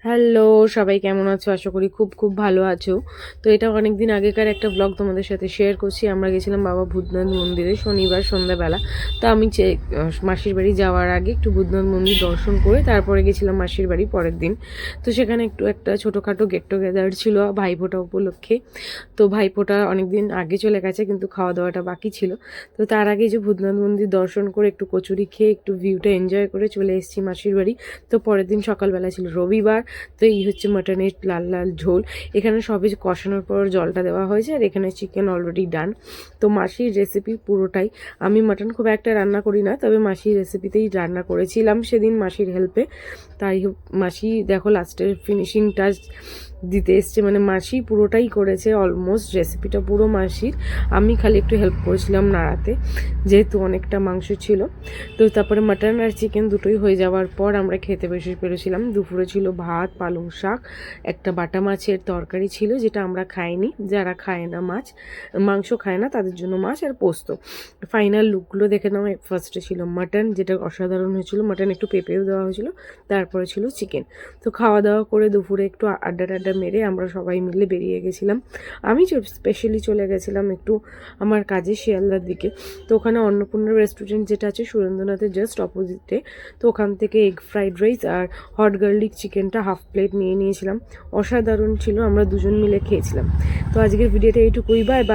Hello, সবাই কেমন আছো? আশা করি খুব খুব ভালো আছো। তো এটা অনেকদিন আগেকার একটা ব্লগ তোমাদের সাথে শেয়ার করছি। আমরা গেছিলাম বাবা ভূতনাথ মন্দিরে শনিবার সন্ধ্যাবেলা। তো আমি মাসির বাড়ি যাওয়ার আগে একটু ভূতনাথ মন্দির দর্শন করে তারপরে গেছিলাম মাসির বাড়ি পরের দিন। তো সেখানে একটু একটা ছোটোখাটো গেট টুগেদার ছিল ভাইফোঁটা উপলক্ষে। তো ভাইফোঁটা অনেকদিন আগে চলে গেছে, কিন্তু খাওয়া দাওয়াটা বাকি ছিল। তো তার আগে যে ভূতনাথ মন্দির দর্শন করে একটু কচুরি খেয়ে একটু ভিউটা এনজয় করে চলে এসেছি মাসির বাড়ি। তো পরের দিন সকালবেলা ছিল রবিবার। তো এই হচ্ছে মাটনের লাল লাল ঝোল। এখানে সবই কষানোর পর জলটা দেওয়া হয়েছে, আর এখানে চিকেন অলরেডি ডান। তো মাসির রেসিপি পুরোটাই। আমি মাটন খুব একটা রান্না করি না, তবে মাসির রেসিপিতেই রান্না করেছিলাম সেদিন মাসির হেল্পে। তাই মাসি দেখো লাস্টের ফিনিশিং টাচ দিতে এসছে, মানে মাসি পুরোটাই করেছে, অলমোস্ট রেসিপিটা পুরো মাসির। আমি খালি একটু হেল্প করেছিলাম নাড়াতে, যেহেতু অনেকটা মাংস ছিল। তো তারপরে মাটন আর চিকেন দুটোই হয়ে যাওয়ার পর আমরা খেতে বসে পেরেছিলাম। দুপুরে ছিল ভাত, পালং শাক, একটা বাটা মাছের তরকারি ছিল যেটা আমরা খাইনি, যারা খায় না মাংস খায় না তাদের জন্য মাছ আর পোস্ত। ফাইনাল লুকগুলো দেখে নাও। ফার্স্টে ছিল মাটন, যেটা অসাধারণ হয়েছিল, মাটন একটু পেঁপেও দেওয়া হয়েছিল। তারপরে ছিল চিকেন। তো খাওয়া দাওয়া করে দুপুরে একটু আড্ডা টাড্ডা মেরে আমরা সবাই মিলে বেরিয়ে গেছিলাম। আমি স্পেশালি চলে গেছিলাম একটু আমার কাজে শিয়ালদার দিকে। তো ওখানে অন্নপূর্ণা রেস্টুরেন্ট যেটা আছে সুরেন্দ্রনাথের জাস্ট অপোজিটে, তো ওখান থেকে এগ ফ্রাইড রাইস আর হট গার্লিক চিকেনটা হাফ প্লেট নিয়েছিলাম। অসাধারণ ছিল, আমরা দুজন মিলে খেয়েছিলাম। তো আজকের ভিডিওটা এইটুকুই, বাই বাই।